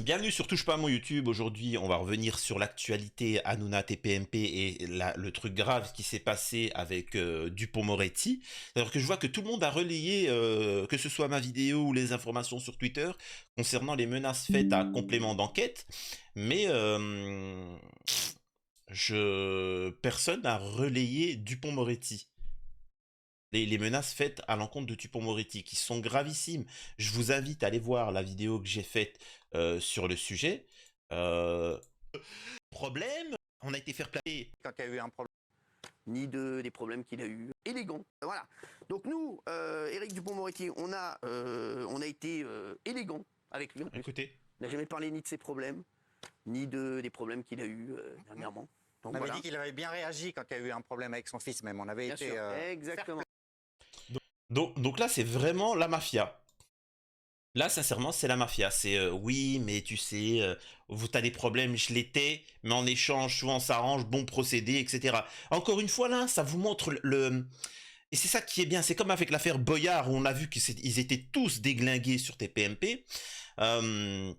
Bienvenue sur Touche pas à mon YouTube. Aujourd'hui, on va revenir sur l'actualité Hanouna TPMP et le truc grave qui s'est passé avec Dupond-Moretti. Alors que je vois que tout le monde a relayé, que ce soit ma vidéo ou les informations sur Twitter, concernant les menaces faites à complément d'enquête. Mais personne n'a relayé Dupond-Moretti. Les menaces faites à l'encontre de Dupond-Moretti, qui sont gravissimes. Je vous invite à aller voir la vidéo que j'ai faite sur le sujet. Euh, Problème, on a été faire placer. Quand il y a eu un problème, ni des problèmes qu'il a eu élégants. Voilà. Donc nous, Éric Dupond-Moretti, on a été élégant avec lui. Écoutez. Il n'a jamais parlé ni de ses problèmes, ni des problèmes qu'il a eu dernièrement. Donc, on avait dit qu'il avait bien réagi quand il y a eu un problème avec son fils même. On avait bien été... sûr. Exactement. Donc là, c'est vraiment la mafia. Là, sincèrement, c'est la mafia. C'est oui, mais tu sais, t'as des problèmes, je l'étais, mais en échange, souvent on s'arrange, bon procédé, etc. Encore une fois, là, ça vous montre le... Et c'est ça qui est bien, c'est comme avec l'affaire Boyard, où on a vu qu'ils étaient tous déglingués sur TPMP. Mais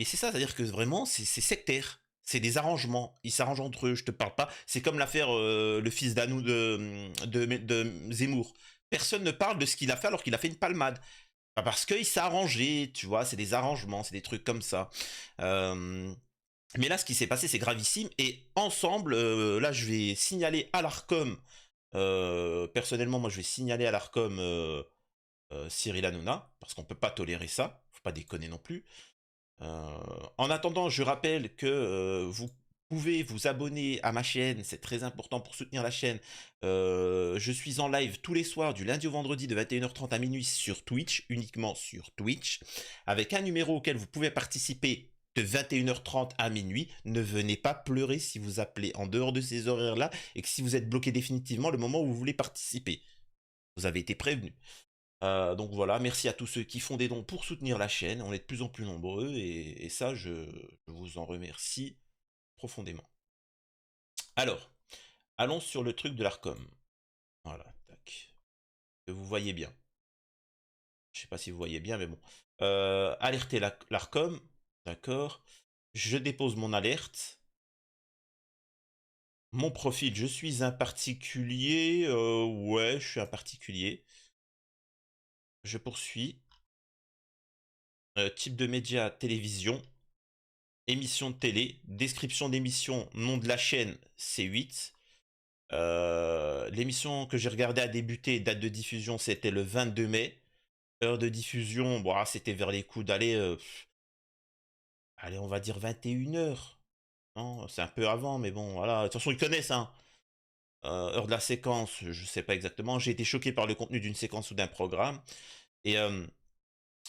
c'est ça, c'est-à-dire que vraiment, c'est sectaire. C'est des arrangements, ils s'arrangent entre eux, je te parle pas. C'est comme l'affaire le fils d'Anou de Zemmour. Personne ne parle de ce qu'il a fait alors qu'il a fait une palmade. Parce qu'il s'est arrangé, tu vois, c'est des arrangements, c'est des trucs comme ça. Mais là, ce qui s'est passé, c'est gravissime. Et ensemble, là, je vais signaler à l'ARCOM. Personnellement, moi, je vais signaler à l'ARCOM Cyril Hanouna, parce qu'on peut pas tolérer ça. Faut pas déconner non plus. En attendant, je rappelle que vous pouvez vous abonner à ma chaîne, c'est très important pour soutenir la chaîne. Je suis en live tous les soirs, du lundi au vendredi, de 21h30 à minuit sur Twitch, uniquement sur Twitch, avec un numéro auquel vous pouvez participer de 21h30 à minuit. Ne venez pas pleurer si vous appelez en dehors de ces horaires-là, et que si vous êtes bloqué définitivement le moment où vous voulez participer. Vous avez été prévenu. Donc voilà, merci à tous ceux qui font des dons pour soutenir la chaîne. On est de plus en plus nombreux et ça, je vous en remercie profondément. Alors, allons sur le truc de l'ARCOM. Voilà, tac. Que vous voyez bien. Je sais pas si vous voyez bien, mais bon. Alerter l'ARCOM, d'accord. Je dépose mon alerte. Mon profil, je suis un particulier. Ouais, je suis un particulier. Je poursuis. Type de média, télévision. Émission de télé. Description d'émission, nom de la chaîne, C8. L'émission que j'ai regardée a débuté, date de diffusion, c'était le 22 mai. Heure de diffusion, bon, c'était vers les coups d'aller... allez, on va dire 21h. Non, c'est un peu avant, mais bon, voilà. De toute façon, ils connaissent, hein. Heure de la séquence, je sais pas exactement. J'ai été choqué par le contenu d'une séquence ou d'un programme. Et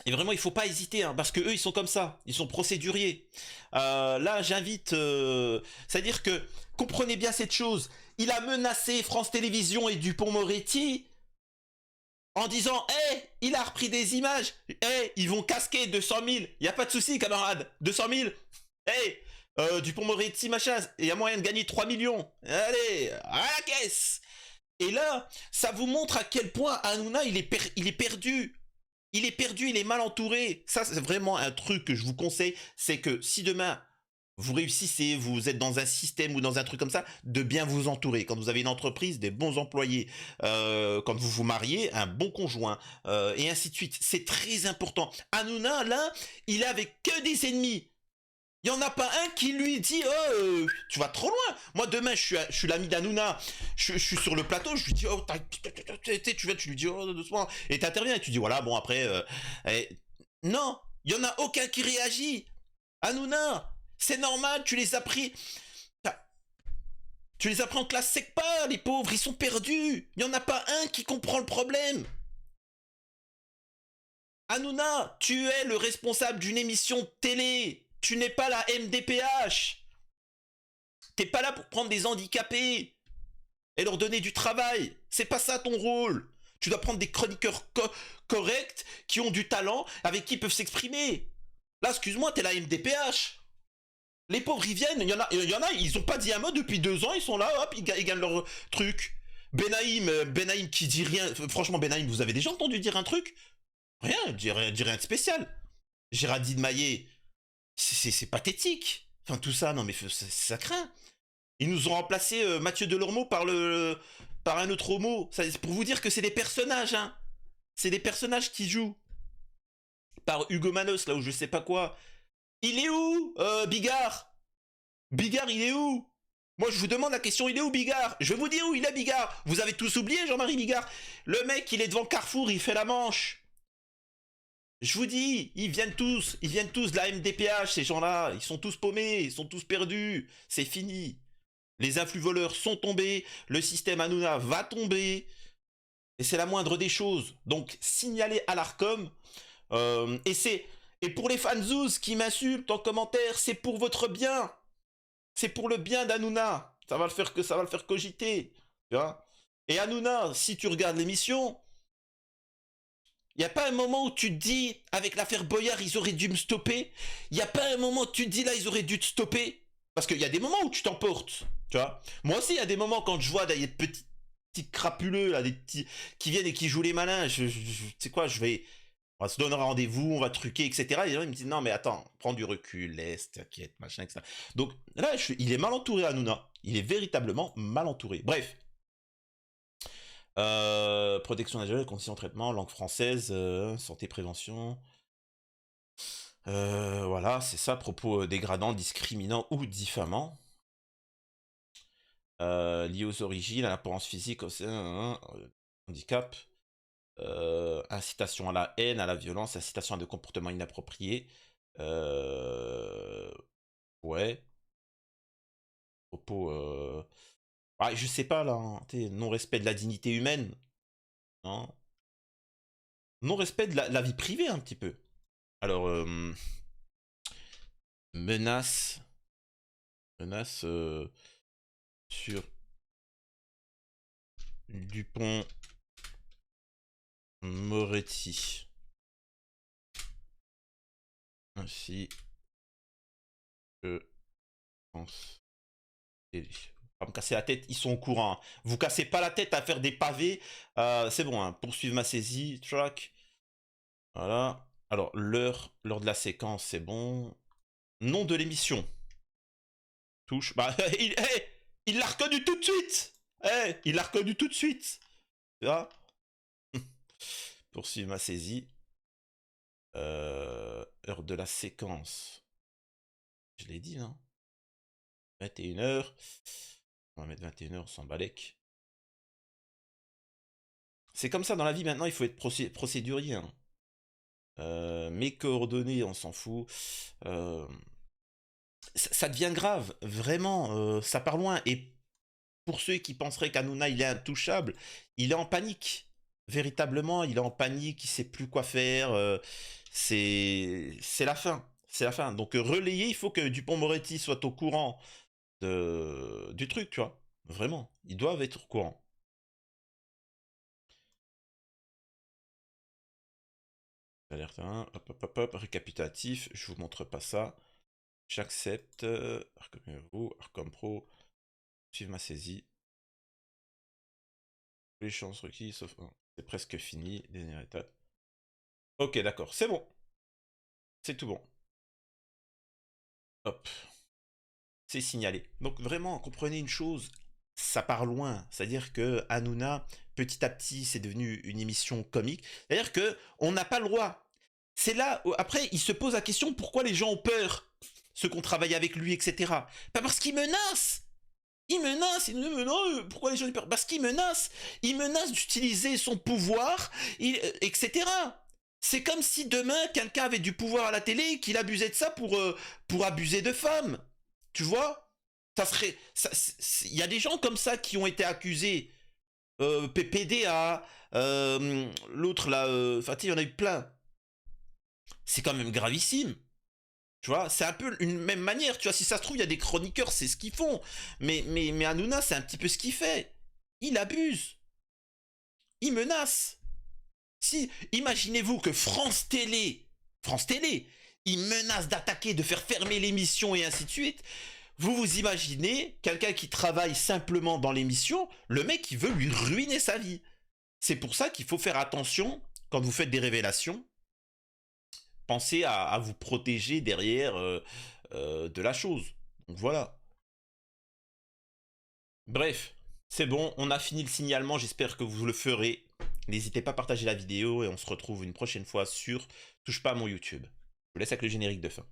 vraiment, il faut pas hésiter, hein, parce que eux, ils sont comme ça, ils sont procéduriers. Là, j'invite, c'est-à-dire que comprenez bien cette chose. Il a menacé France Télévisions et Dupond-Moretti en disant, hey, il a repris des images, hey, ils vont casquer 200 000. Y a pas de souci, camarade, 200 000. Hey, Dupond-Moretti, machin, il y a moyen de gagner 3 millions. Allez, à la caisse. Et là, ça vous montre à quel point Hanouna, il est perdu. Il est perdu, il est mal entouré. Ça, c'est vraiment un truc que je vous conseille. C'est que si demain, vous réussissez, vous êtes dans un système ou dans un truc comme ça, de bien vous entourer. Quand vous avez une entreprise, des bons employés, quand vous vous mariez, un bon conjoint, et ainsi de suite. C'est très important. Hanouna, là, il est avec que des ennemis. Il n'y en a pas un qui lui dit oh, tu vas trop loin. Moi, demain, je suis l'ami d'Hanouna. Je suis sur le plateau. Je lui dis oh, tu lui dis oh, doucement. Et tu interviens et tu dis voilà, bon, après. Non, il n'y en a aucun qui réagit. Hanouna, c'est normal, tu les as pris. Tu les as pris en classe sec pas, les pauvres, ils sont perdus. Il n'y en a pas un qui comprend le problème. Hanouna, tu es le responsable d'une émission télé. Tu n'es pas la MDPH. T'es pas là pour prendre des handicapés et leur donner du travail. C'est pas ça ton rôle. Tu dois prendre des chroniqueurs corrects qui ont du talent, avec qui ils peuvent s'exprimer. Là, excuse-moi, t'es la MDPH. Les pauvres, ils viennent. Il y en a, ils ont pas dit un mot depuis 2 ans. Ils sont là, hop, ils gagnent leur truc. Benaïm qui dit rien. Franchement, Benaïm, vous avez déjà entendu dire un truc? Rien, dit rien de spécial. Géraldine Maillet, c'est pathétique. Enfin, tout ça, non mais ça craint. Ils nous ont remplacé Mathieu Delormeau par un autre homo. C'est pour vous dire que c'est des personnages, hein. C'est des personnages qui jouent. Par Hugo Manos, là où je sais pas quoi. Il est où, Bigard? Bigard, il est où? Moi, je vous demande la question, il est où Bigard? Je vais vous dire où il est Bigard. Vous avez tous oublié Jean-Marie Bigard? Le mec, il est devant Carrefour, il fait la manche. Je vous dis, ils viennent tous de la MDPH, ces gens-là. Ils sont tous paumés, ils sont tous perdus. C'est fini. Les influx voleurs sont tombés, le système Hanouna va tomber. Et c'est la moindre des choses. Donc, signalez à l'ARCOM. Et pour les fanzouz qui m'insultent en commentaire, c'est pour votre bien. C'est pour le bien d'Hanouna. Ça va le faire cogiter. Tu vois. Et Hanouna, si tu regardes l'émission, il n'y a pas un moment où tu te dis, avec l'affaire Boyard, ils auraient dû me stopper. Il n'y a pas un moment où tu te dis, là, ils auraient dû te stopper. Parce qu'il y a des moments où tu t'emportes. Tu vois. Moi aussi, il y a des moments quand je vois des petits crapuleux, là, des petits qui viennent et qui jouent les malins. Tu sais quoi, on va se donner rendez-vous, on va truquer, etc. Et les gens, ils me disent, non, mais attends, prends du recul, laisse, t'inquiète, machin, etc. Donc là, il est mal entouré, Hanouna. Il est véritablement mal entouré. Bref. Protection naturelle, conditions de traitement, langue française, santé, prévention. Voilà, c'est ça, propos dégradants, discriminants ou diffamants. Liés aux origines, à l'apparence physique, au handicap. Incitation à la haine, à la violence, incitation à des comportements inappropriés. Ouais. Propos. Ah, je sais pas là, hein, non-respect de la dignité humaine. Hein. Non-respect de la vie privée un petit peu. Alors, menace sur Dupond-Moretti. Ainsi que France Télé. Pas me casser la tête, ils sont au courant. Vous cassez pas la tête à faire des pavés. C'est bon, hein. Poursuivre ma saisie, track. Voilà. Alors, l'heure de la séquence, c'est bon. Nom de l'émission. Touche. Bah, il l'a reconnu tout de suite. Il l'a reconnu tout de suite. Tu vois. Poursuivre ma saisie. Heure de la séquence. Je l'ai dit, non? 21h. On va mettre 21h, on s'en balèque. C'est comme ça dans la vie maintenant, il faut être procédurier. Hein. Mes coordonnées, on s'en fout. Ça devient grave, vraiment, ça part loin. Et pour ceux qui penseraient qu'Hanouna, il est intouchable, il est en panique. Véritablement, il est en panique, il sait plus quoi faire. C'est la fin. C'est la fin. Donc relayer, il faut que Dupond-Moretti soit au courant du truc, tu vois. Vraiment, ils doivent être au courant. Alerte 1, hop, récapitulatif, je vous montre pas ça. J'accepte, Arcom Pro, suivre ma saisie. Les chances requises, sauf c'est presque fini, dernière étape. Ok, d'accord, c'est bon. C'est tout bon. Hop. C'est signalé. Donc vraiment, comprenez une chose, ça part loin. C'est-à-dire que Hanouna, petit à petit, c'est devenu une émission comique. C'est-à-dire que on n'a pas le droit. C'est là où, après, il se pose la question pourquoi les gens ont peur, ceux qui ont travaillé avec lui, etc. Pas parce qu'il menace. Il menace, pourquoi les gens ont peur? Parce qu'il menace. Il menace d'utiliser son pouvoir, etc. C'est comme si demain, quelqu'un avait du pouvoir à la télé et qu'il abusait de ça pour abuser de femmes. Tu vois? Ça serait. Il y a des gens comme ça qui ont été accusés. PPDA, l'autre là, enfin, il y en a eu plein. C'est quand même gravissime. Tu vois, c'est un peu une même manière. Tu vois, si ça se trouve, il y a des chroniqueurs, c'est ce qu'ils font. Mais Hanouna, c'est un petit peu ce qu'il fait. Il abuse. Il menace. Si, imaginez-vous que France Télé, il menace d'attaquer, de faire fermer l'émission et ainsi de suite. Vous vous imaginez quelqu'un qui travaille simplement dans l'émission, le mec qui veut lui ruiner sa vie. C'est pour ça qu'il faut faire attention quand vous faites des révélations. pensez à vous protéger derrière de la chose. Donc voilà. Bref, c'est bon, on a fini le signalement, j'espère que vous le ferez. N'hésitez pas à partager la vidéo et on se retrouve une prochaine fois sur Touche pas à mon YouTube. Je vous laisse avec le générique de fin.